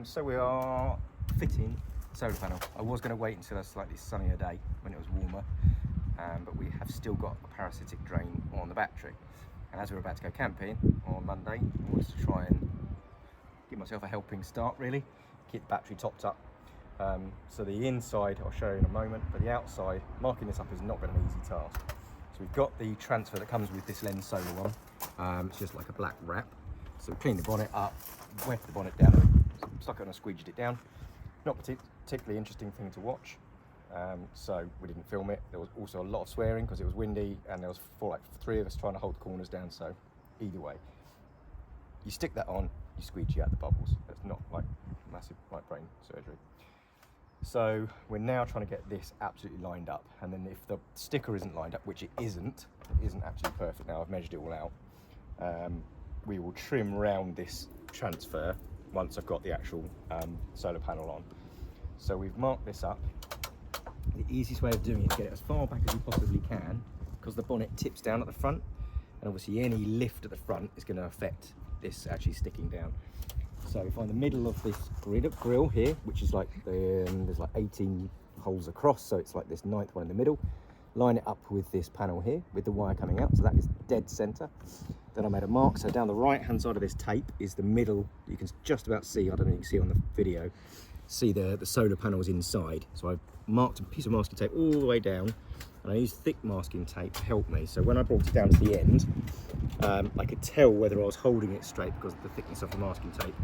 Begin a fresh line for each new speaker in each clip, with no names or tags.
So we are fitting a solar panel. I was going to wait until a slightly sunnier day when it was warmer, but we have still got a parasitic drain on the battery. And as we're about to go camping on Monday, I wanted to try and give myself a helping start, really, keep the battery topped up. So the inside I'll show you in a moment, but the outside, marking this up is not been an easy task. So we've got the transfer that comes with this Lensun Solar one. It's just like a black wrap. So we cleaned the bonnet up, wet the bonnet down, stuck it on and squeegeed it down. Not particularly interesting thing to watch, so we didn't film it. There was also a lot of swearing because it was windy, and there was three of us trying to hold the corners down. So either way, you stick that on, you squeegee out the bubbles. It's not like massive brain surgery. So we're now trying to get this absolutely lined up, and then if the sticker isn't lined up, which it isn't actually perfect now, I've measured it all out, we will trim round this transfer once I've got the actual solar panel on. So we've marked this up. The easiest way of doing it is get it as far back as you possibly can, because the bonnet tips down at the front, and obviously any lift at the front is going to affect this actually sticking down. So find the middle of this grill here, which is like there's like 18 holes across, so it's like this 9th one in the middle. Line it up with this panel here with the wire coming out, so that is dead center. Then I made a mark, so down the right hand side of this tape is the middle. You can just about see, I don't know if you can see on the video, see the solar panels inside. So I marked a piece of masking tape all the way down, and I used thick masking tape to help me. So when I brought it down to the end, I could tell whether I was holding it straight because of the thickness of the masking tape.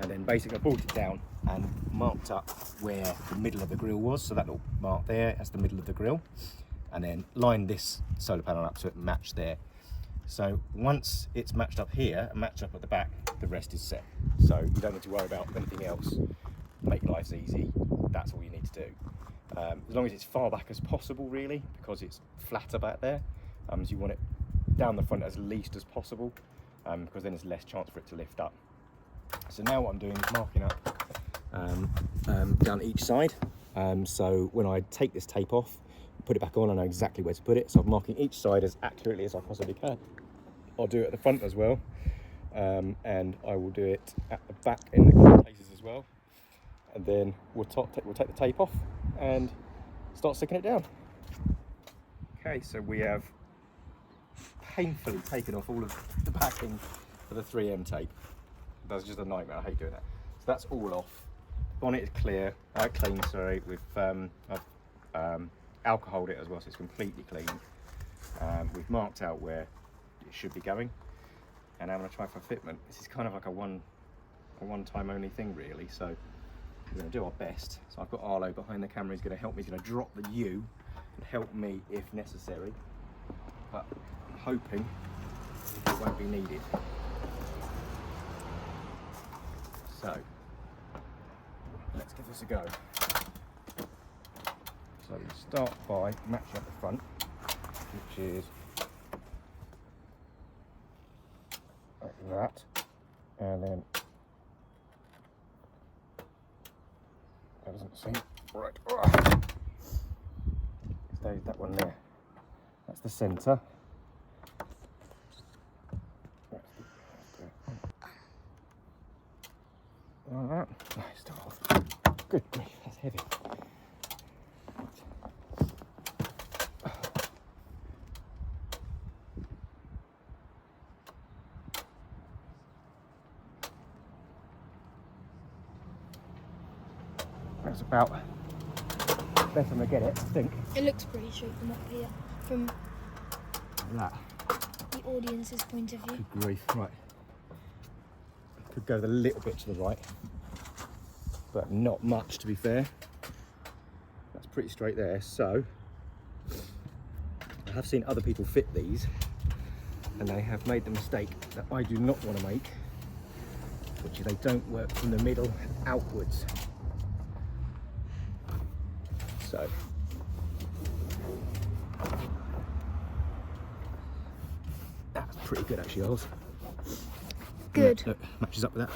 And then basically I brought it down and marked up where the middle of the grill was. So that little mark there, that's the middle of the grill. And then lined this solar panel up so it matched there. So once it's matched up here and matched up at the back, the rest is set. So you don't need to worry about anything else. Make life easy, that's all you need to do. As long as it's far back as possible, really, because it's flatter back there. So you want it down the front as least as possible, because then there's less chance for it to lift up. So now what I'm doing is marking up down each side. So when I take this tape off, put it back on, I know exactly where to put it. So I'm marking each side as accurately as I possibly can. I'll do it at the front as well, and I will do it at the back in the places as well. And then we'll take the tape off and start sticking it down. Okay, so we have painfully taken off all of the backing for the 3M tape. That's just a nightmare, I hate doing that. So that's all off. Bonnet is clean, sorry. I've alcoholed it as well, so it's completely clean. We've marked out where it should be going, and I'm going to try for fitment. This is kind of like a one-time only thing, really. So we're going to do our best. So I've got Arlo behind the camera. He's going to help me. He's going to drop the U and help me if necessary. But I'm hoping it won't be needed. So let's give this a go. So we start by matching up the front, which is like that, and then that doesn't seem right. Stays that one there. That's the centre. Like that. Nice to hold. Good grief, that's heavy. That's about the best I'm gonna get it, I think.
It looks pretty straight from up here, from
that.
the audience's point of view.
Good grief, right. Could go a little bit to the right, but not much, to be fair. That's pretty straight there. So I have seen other people fit these, and they have made the mistake that I do not want to make, which is they don't work from the middle outwards. So that's pretty good, actually, Oz.
Good.
Look, matches up with that.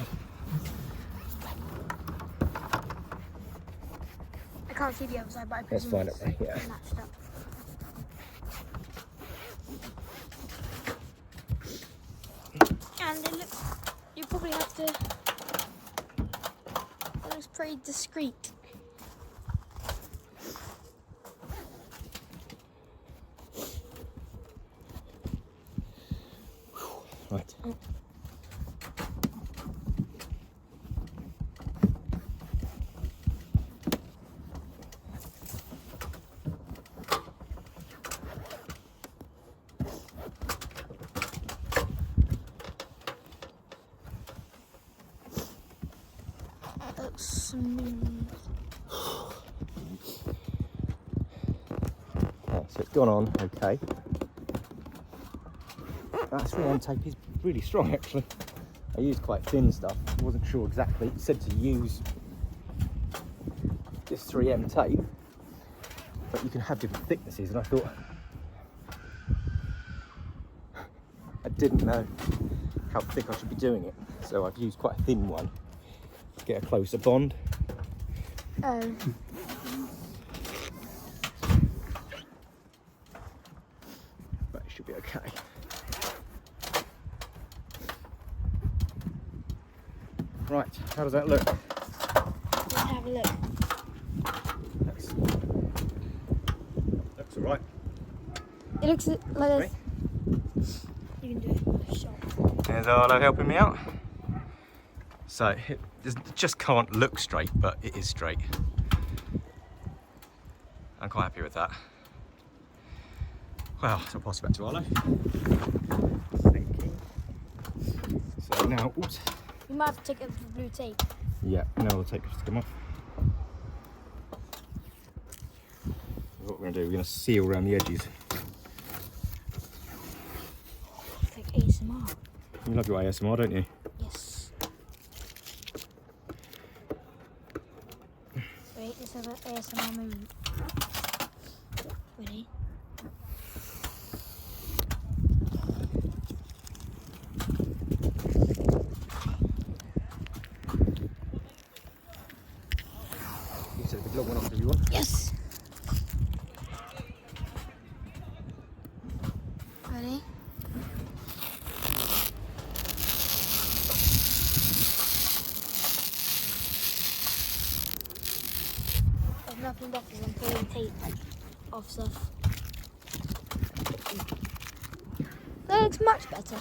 I can't see the other side, but I
Let's
presume
find it,
it's
right? Yeah.
matched up. And it looks, you probably have to pretty discreet.
Right.
Oh. That's smooth.
Right, so it's gone on okay. That 3M tape is really strong actually. I used quite thin stuff. I wasn't sure exactly. It said to use this 3M tape, but you can have different thicknesses, and I thought I didn't know how thick I should be doing it, so I've used quite a thin one to get a closer bond.
Oh.
But it should be okay. Right, how does that look?
Let's have a look.
Looks alright.
It looks like
Right.
there's... You can do it. Shot.
There's Arlo helping me out. So it just can't look straight, but it is straight. I'm quite happy with that. Well, so I'll pass it back to Arlo. Thank you. So now, oops.
You might have to take it with the blue tape.
Yeah, now we'll take this to come off. What we're going to do, we're going to seal around the edges.
It's like ASMR.
You love your ASMR, don't you?
Yes. Wait, let's have an ASMR moment. Ready?
You said the glove went off if you want.
Yes. Ready? There's nothing better than pulling tape off stuff. That looks much better.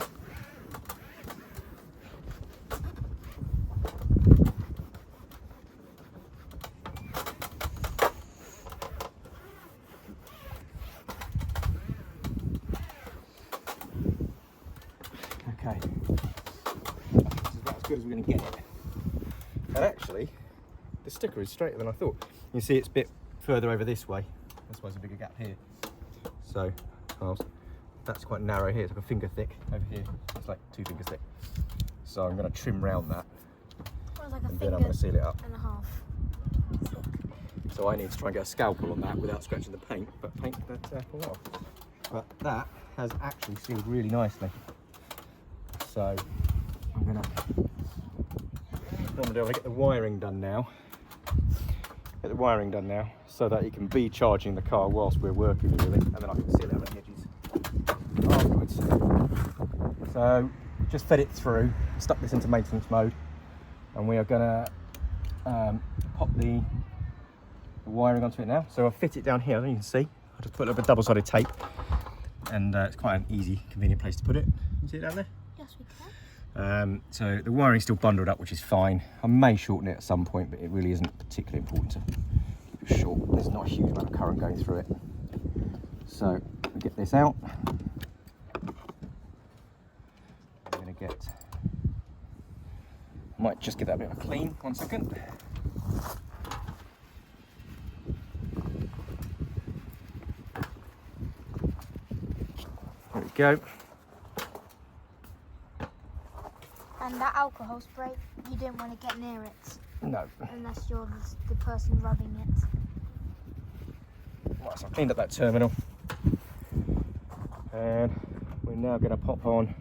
Okay. This is about as good as we're going to get it. And actually, the sticker is straighter than I thought. You can see it's a bit further over this way. That's why there's a bigger gap here. So, that's quite narrow here. It's like a finger thick. Over here, it's like 2 fingers thick. So I'm going to trim round that,
Well, like a
and then I'm going to seal it up.
and a half.
So I need to try and get a scalpel on that without scratching the paint, but paint that fall off. But that has actually sealed really nicely. So I'm gonna, what I'm gonna do, I'm gonna get the wiring done now. Get the wiring done now, so that it can be charging the car whilst we're working really, and then I can seal it around the edges afterwards. So just fed it through, stuck this into maintenance mode, and we are gonna pop the wiring onto it now. So I'll fit it down here, as you can see. I'll just put a little bit of double-sided tape, and it's quite an easy, convenient place to put it. You see it down there?
Yes, we can.
So the wiring's still bundled up, which is fine. I may shorten it at some point, but it really isn't particularly important to keep it short. There's not a huge amount of current going through it. So we get this out. I'm going to get, might just give that a bit of a clean. 1 second. There we go.
And that alcohol spray, you don't want to get near it
No.
unless you're the person rubbing it.
Right, so I've cleaned up that terminal. And we're now going to pop on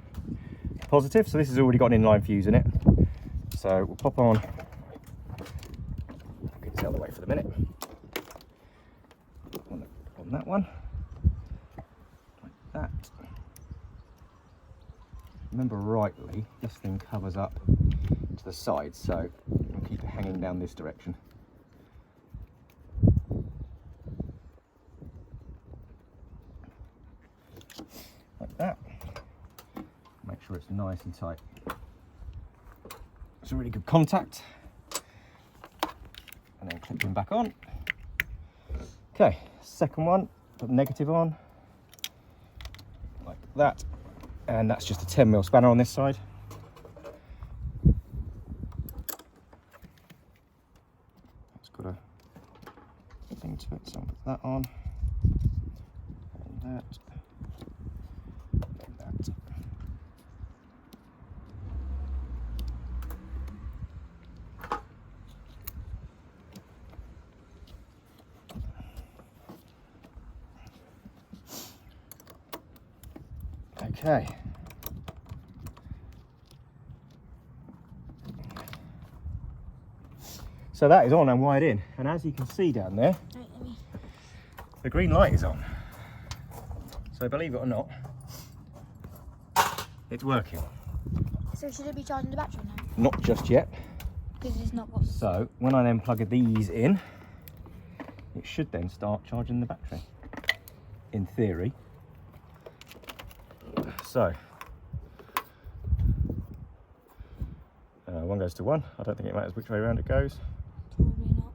positive. So this has already got an inline fuse in it. So we'll pop on, get this out of the way for the minute. On that one. Like that. Remember rightly, this thing covers up to the side, so we'll keep keep it hanging down this direction. Like that. Make sure it's nice and tight. It's a really good contact. And then clip him back on. Okay, second one, put the negative on. Like that. And that's just a 10mm spanner on this side. It's got a thing to it, so I'll put that on. And that. And that. Okay. So that is on and wired in, and as you can see down there, the green light is on. So believe it or not, it's working.
So should it be charging the battery now?
Not just yet.
Because it's not what's...
So when I then plug these in, it should then start charging the battery, in theory. So, one goes to one. I don't think it matters which way around it goes.
Probably not.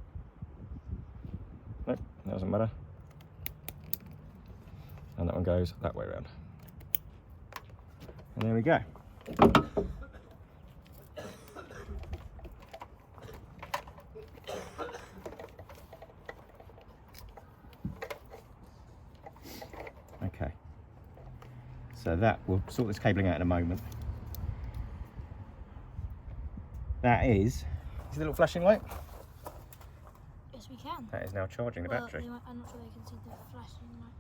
Nope, that doesn't matter. And that one goes that way around. And there we go. Okay. So that, we'll sort this cabling out in a moment. That is the little flashing light?
Yes, we can.
That is now charging the battery.
I'm not sure they can see the flashing light.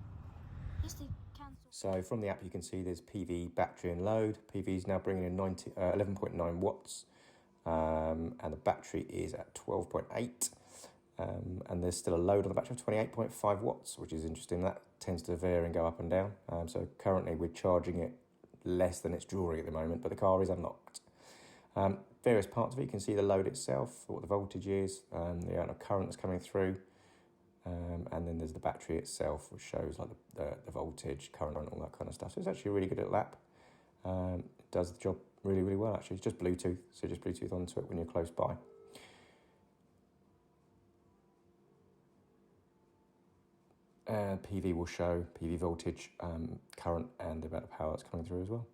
Yes, they can.
So from the app you can see there's PV, battery and load. PV is now bringing in 11.9 watts and the battery is at 12.8 and there's still a load on the battery of 28.5 watts, which is interesting. That tends to vary and go up and down. So currently we're charging it less than it's drawing at the moment, but the car is unlocked. Various parts of it, you can see the load itself, what the voltage is, the amount of current that's coming through, and then there's the battery itself, which shows like the voltage, current, and all that kind of stuff. So it's actually a really good little app. It does the job really, really well actually. It's just Bluetooth, so just Bluetooth onto it when you're close by. PV will show PV voltage, current, and the amount of power that's coming through as well.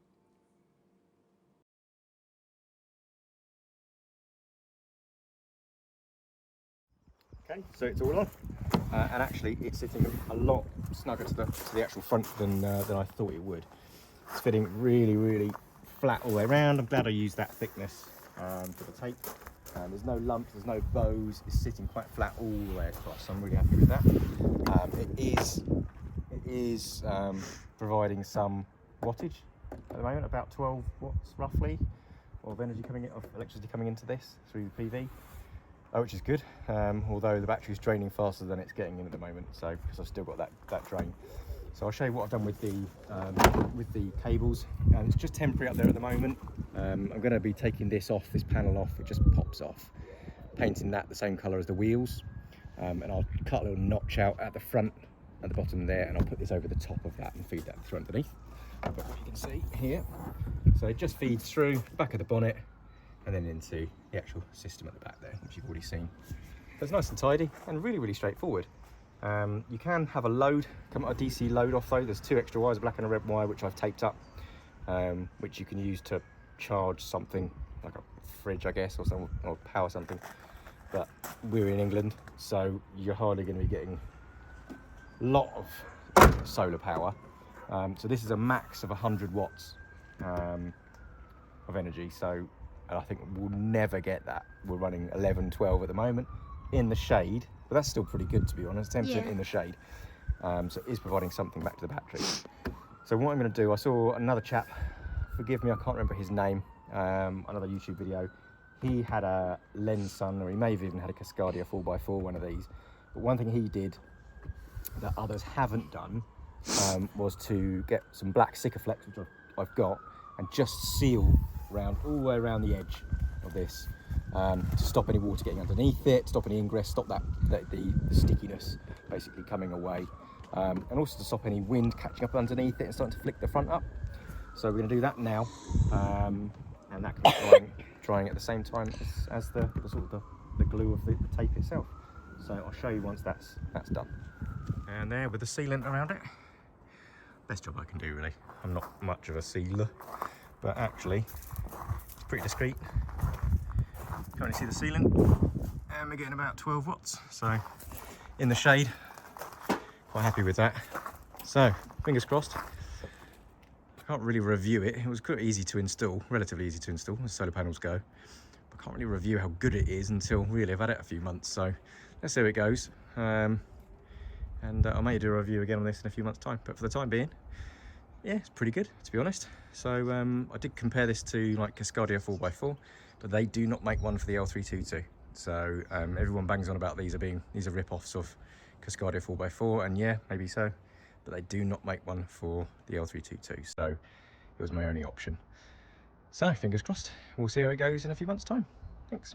Okay, so it's all on, and actually it's sitting a lot snugger to the actual front than I thought it would. It's fitting really, really flat all the way around. I'm glad I used that thickness for the tape. There's no lumps, there's no bows. It's sitting quite flat all the way across, so I'm really happy with that. It is providing some wattage at the moment, about 12 watts roughly of electricity coming into this through the PV. Which is good, although the battery's draining faster than it's getting in at the moment, so because I've still got that drain. So I'll show you what I've done with the cables. It's just temporary up there at the moment. I'm going to be taking this panel off. It just pops off, painting that the same colour as the wheels, and I'll cut a little notch out at the front, at the bottom there, and I'll put this over the top of that and feed that through underneath. But what you can see here, so it just feeds through the back of the bonnet and then into the actual system at the back there, which you've already seen. So it's nice and tidy and really, really straightforward. You can have a DC load off though. There's two extra wires, a black and a red wire, which I've taped up, which you can use to charge something like a fridge, I guess, or power something. But we're in England, so you're hardly going to be getting a lot of solar power. So this is a max of 100 watts of energy. So I think we'll never get that. We're running 11, 12 at the moment in the shade, but that's still pretty good, to be honest. 10% in the shade. So it is providing something back to the battery. So what I'm going to do, I saw another chap, forgive me, I can't remember his name, another YouTube video. He had a Lensun, or he may have even had a Cascadia 4x4, one of these. But one thing he did that others haven't done was to get some black Sikaflex, which I've got, and just seal all the way around the edge of this, to stop any water getting underneath it, stop any ingress, stop the stickiness basically coming away, and also to stop any wind catching up underneath it and starting to flick the front up. So we're going to do that now, and that can be drying at the same time as the sort of the glue of the tape itself. So I'll show you once that's done. And there with the sealant around it. Best job I can do really. I'm not much of a sealer, but actually it's pretty discreet. Can't really see the sealant, and we're getting about 12 watts. So in the shade, quite happy with that. So fingers crossed. I can't really review it. It was quite easy to install, relatively easy to install as solar panels go. But I can't really review how good it is until really I've had it a few months. So let's see how it goes. And I may do a review again on this in a few months' time. But for the time being, yeah, it's pretty good, to be honest. So I did compare this to like Cascadia 4x4, but they do not make one for the L322. So everyone bangs on about these are rip-offs of Cascadia 4x4, and yeah, maybe so, but they do not make one for the L322. So it was my only option. So fingers crossed. We'll see how it goes in a few months' time. Thanks.